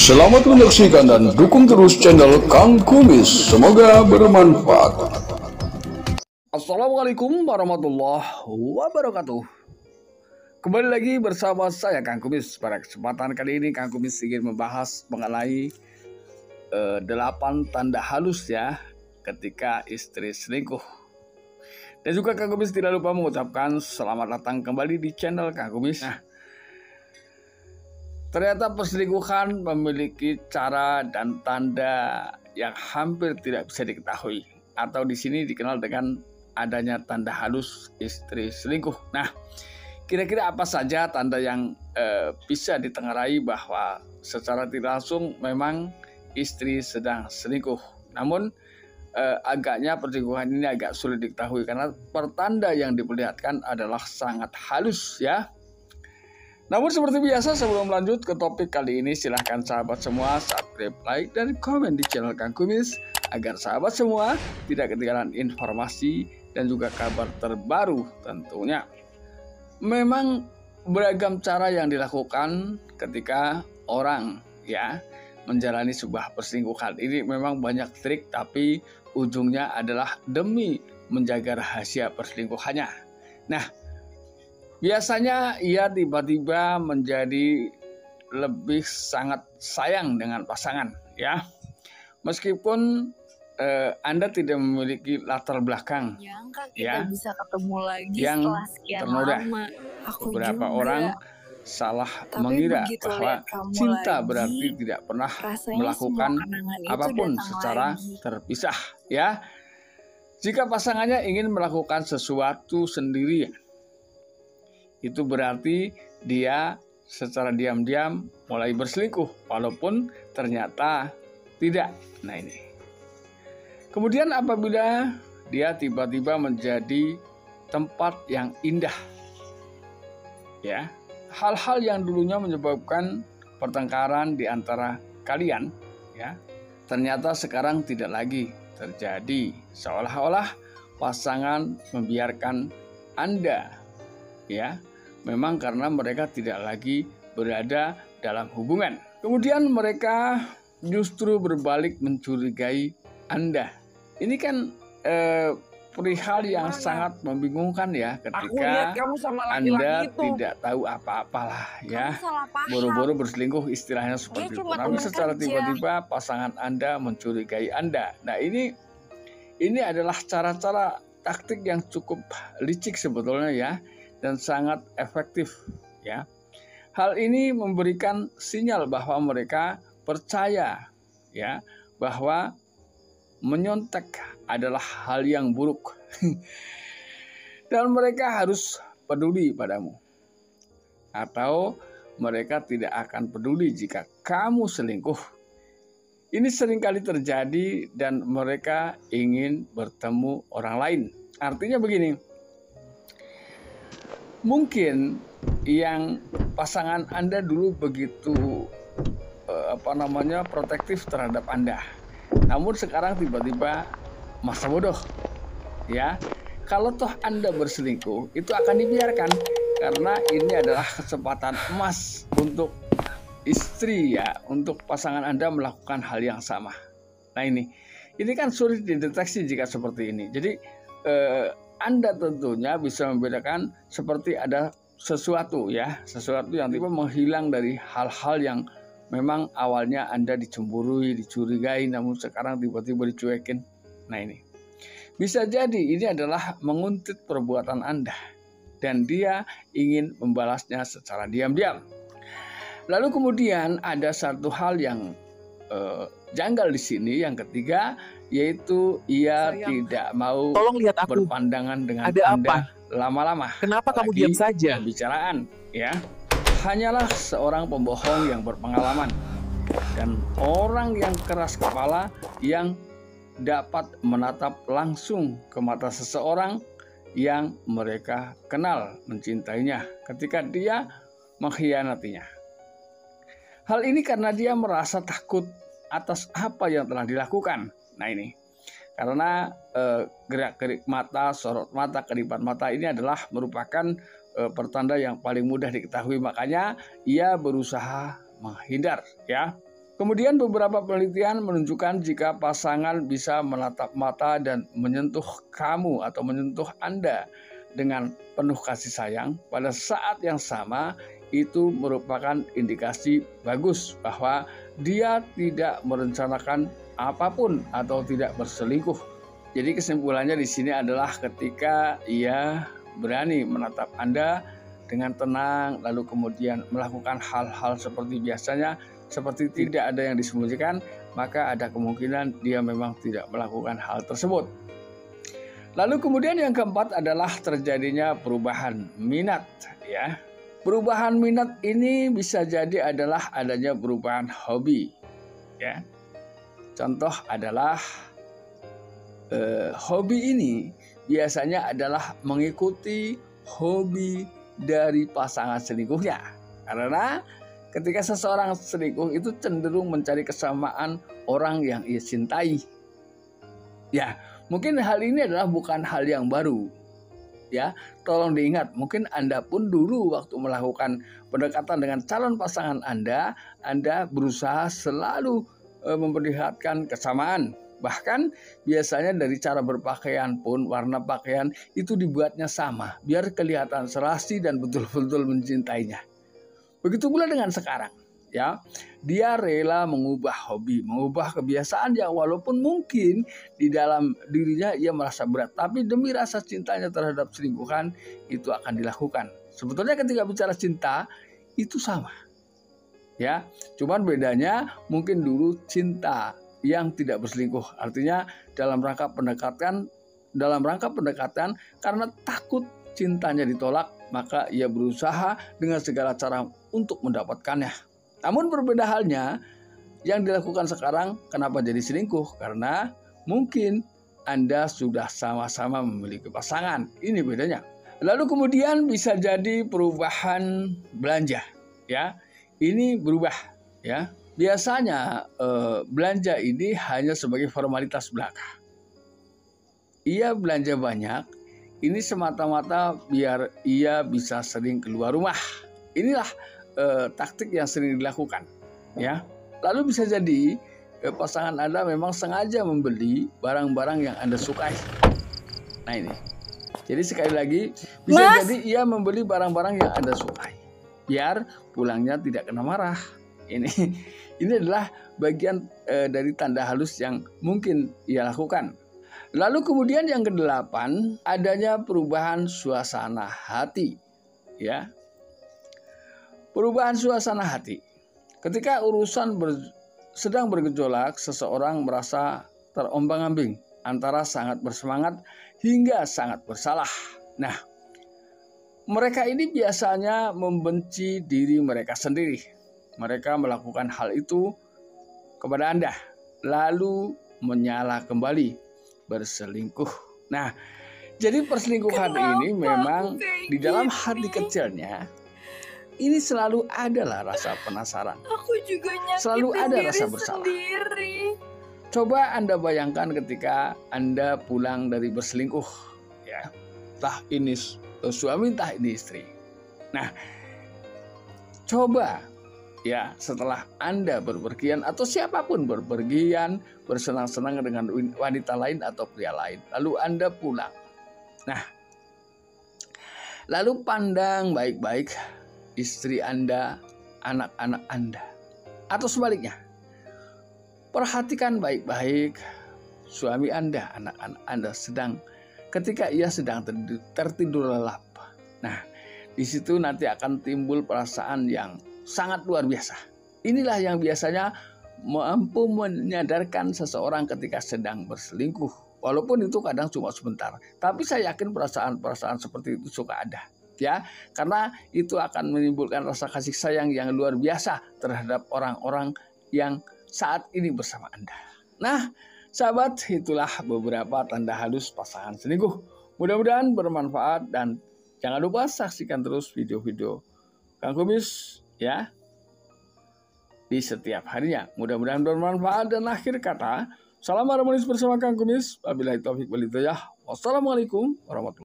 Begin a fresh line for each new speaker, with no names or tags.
Selamat menyaksikan dan dukung terus channel Kang Kumis. Semoga bermanfaat.
Assalamualaikum warahmatullahi wabarakatuh. Kembali lagi bersama saya Kang Kumis. Pada kesempatan kali ini Kang Kumis ingin membahas mengenai 8 tanda halus ya ketika istri selingkuh. Dan juga Kang Kumis tidak lupa mengucapkan selamat datang kembali di channel Kang Kumis. Ternyata perselingkuhan memiliki cara dan tanda yang hampir tidak bisa diketahui, atau di sini dikenal dengan adanya tanda halus istri selingkuh. Nah, kira-kira apa saja tanda yang bisa ditengarai bahwa secara tidak langsung memang istri sedang selingkuh? Namun agaknya perselingkuhan ini agak sulit diketahui karena pertanda yang diperlihatkan adalah sangat halus ya. Namun seperti biasa sebelum lanjut ke topik kali ini, silahkan sahabat semua subscribe, like, dan komen di channel Kang Kumis agar sahabat semua tidak ketinggalan informasi dan juga kabar terbaru tentunya. Memang beragam cara yang dilakukan ketika orang ya menjalani sebuah perselingkuhan. Ini memang banyak trik, tapi ujungnya adalah demi menjaga rahasia perselingkuhannya. Nah, biasanya ia tiba-tiba menjadi lebih sangat sayang dengan pasangan ya. Meskipun Anda tidak memiliki latar belakang
kita bisa ketemu lagi
yang
setelah sekian
ternoda.
lama.
Beberapa
juga.
orang salah
Tapi
mengira
begitu
bahwa
lihat kamu
cinta
lagi,
berarti tidak pernah
rasanya
melakukan
semua kenangan itu
apapun
datang
secara
lagi.
terpisah ya. Jika pasangannya ingin melakukan sesuatu sendirian, itu berarti dia secara diam-diam mulai berselingkuh walaupun ternyata tidak. Nah ini. Kemudian apabila dia tiba-tiba menjadi tempat yang indah. Ya. Hal-hal yang dulunya menyebabkan pertengkaran di antara kalian ya, ternyata sekarang tidak lagi terjadi. Seolah-olah pasangan membiarkan Anda ya, memang karena mereka tidak lagi berada dalam hubungan. Kemudian mereka justru berbalik mencurigai Anda. Ini kan perihal yang sangat membingungkan ya ketika Anda tidak tahu apa-apalah ya. Boro-boro berselingkuh istilahnya seperti itu. Namun secara tiba-tiba pasangan Anda mencurigai Anda. Nah ini adalah cara-cara taktik yang cukup licik sebetulnya ya, dan sangat efektif ya. Hal ini memberikan sinyal bahwa mereka percaya ya bahwa menyontek adalah hal yang buruk dan mereka harus peduli padamu, atau mereka tidak akan peduli jika kamu selingkuh. Ini seringkali terjadi dan mereka ingin bertemu orang lain. Artinya begini, mungkin yang pasangan Anda dulu begitu protektif terhadap Anda, namun sekarang tiba-tiba masa bodoh ya. Kalau toh Anda berselingkuh, itu akan dibiarkan karena ini adalah kesempatan emas untuk istri ya, untuk pasangan Anda melakukan hal yang sama. Nah ini kan sulit dideteksi jika seperti ini. Jadi Anda tentunya bisa membedakan seperti ada sesuatu ya, sesuatu yang tiba menghilang dari hal-hal yang memang awalnya Anda dicemburui, dicurigai, namun sekarang tiba-tiba dicuekin. Nah ini bisa jadi ini adalah menguntit perbuatan Anda dan dia ingin membalasnya secara diam-diam. Lalu kemudian ada satu hal yang janggal di sini, yang ketiga, yaitu ia tidak mau berpandangan dengan Anda lama-lama.
Kenapa kamu diam saja?
Pembicaraan ya. Hanyalah seorang pembohong yang berpengalaman dan orang yang keras kepala yang dapat menatap langsung ke mata seseorang yang mereka kenal mencintainya ketika dia mengkhianatinya. Hal ini karena dia merasa takut atas apa yang telah dilakukan. Nah ini karena gerak-gerik mata, sorot mata, kedipan mata ini adalah merupakan pertanda yang paling mudah diketahui, makanya ia berusaha menghindar ya. Kemudian beberapa penelitian menunjukkan jika pasangan bisa menatap mata dan menyentuh kamu atau menyentuh Anda dengan penuh kasih sayang pada saat yang sama, itu merupakan indikasi bagus bahwa dia tidak merencanakan apapun atau tidak berselingkuh. Jadi kesimpulannya di sini adalah ketika ia berani menatap Anda dengan tenang, lalu kemudian melakukan hal-hal seperti biasanya, seperti tidak ada yang disembunyikan, maka ada kemungkinan dia memang tidak melakukan hal tersebut. Lalu kemudian yang keempat adalah terjadinya perubahan minat, ya. Perubahan minat ini bisa jadi adalah adanya perubahan hobi, ya. Contoh adalah hobi ini biasanya adalah mengikuti hobi dari pasangan selingkuhnya. Karena ketika seseorang selingkuh itu cenderung mencari kesamaan orang yang ia cintai. Ya, mungkin hal ini adalah bukan hal yang baru. Ya, tolong diingat, mungkin Anda pun dulu waktu melakukan pendekatan dengan calon pasangan Anda berusaha selalu memperlihatkan kesamaan. Bahkan biasanya dari cara berpakaian pun, warna pakaian itu dibuatnya sama, biar kelihatan serasi dan betul-betul mencintainya. Begitu pula dengan sekarang, ya. Dia rela mengubah hobi, mengubah kebiasaan yang walaupun mungkin di dalam dirinya ia merasa berat, tapi demi rasa cintanya terhadap selingkuhan itu akan dilakukan. Sebetulnya ketika bicara cinta itu sama. Ya, cuman bedanya mungkin dulu cinta yang tidak berselingkuh. Artinya dalam rangka pendekatan karena takut cintanya ditolak, maka ia berusaha dengan segala cara untuk mendapatkannya. Namun berbeda halnya yang dilakukan sekarang, kenapa jadi selingkuh? Karena mungkin Anda sudah sama-sama memiliki pasangan. Ini bedanya. Lalu kemudian bisa jadi perubahan belanja, ya. Ini berubah, ya. Biasanya belanja ini hanya sebagai formalitas belaka. Ia belanja banyak, ini semata-mata biar ia bisa sering keluar rumah. Inilah taktik yang sering dilakukan, ya. Lalu bisa jadi pasangan Anda memang sengaja membeli barang-barang yang Anda sukai. Nah ini. Jadi sekali lagi bisa jadi ia membeli barang-barang yang Anda sukai, biar pulangnya tidak kena marah. Ini adalah bagian dari tanda halus yang mungkin ia lakukan. Lalu kemudian yang kedelapan, adanya perubahan suasana hati, ya. Perubahan suasana hati. Ketika urusan sedang bergejolak, seseorang merasa terombang-ambing antara sangat bersemangat hingga sangat bersalah. Nah, mereka ini biasanya membenci diri mereka sendiri. Mereka melakukan hal itu kepada Anda, lalu menyala kembali, berselingkuh. Nah, jadi perselingkuhan ini memang di dalam hati kecilnya ini selalu adalah rasa penasaran.
Aku juga nyakitin
selalu ada
diri
rasa bersalah.
sendiri.
Coba Anda bayangkan ketika Anda pulang dari berselingkuh, ya, entah ini suami, entah ini istri. Nah, coba, ya, setelah Anda berpergian atau siapapun berpergian, bersenang-senang dengan wanita lain atau pria lain, lalu Anda pulang. Nah, lalu pandang baik-baik istri Anda, anak-anak Anda, atau sebaliknya. Perhatikan baik-baik suami Anda, anak-anak Anda ketika ia sedang tertidur lelap. Nah, di situ nanti akan timbul perasaan yang sangat luar biasa. Inilah yang biasanya mampu menyadarkan seseorang ketika sedang berselingkuh. Walaupun itu kadang cuma sebentar. Tapi saya yakin perasaan-perasaan seperti itu suka ada. Ya, karena itu akan menimbulkan rasa kasih sayang yang luar biasa terhadap orang-orang yang saat ini bersama Anda. Nah, sahabat, itulah beberapa tanda halus pasangan selingkuh. Mudah-mudahan bermanfaat dan jangan lupa saksikan terus video-video Kang Kumis, ya, di setiap harinya. Mudah-mudahan bermanfaat dan akhir kata, salam harmonis bersama Kang Kumis. Wabillahi taufiq wal hidayah. Wassalamualaikum warahmatullahi wabarakatuh.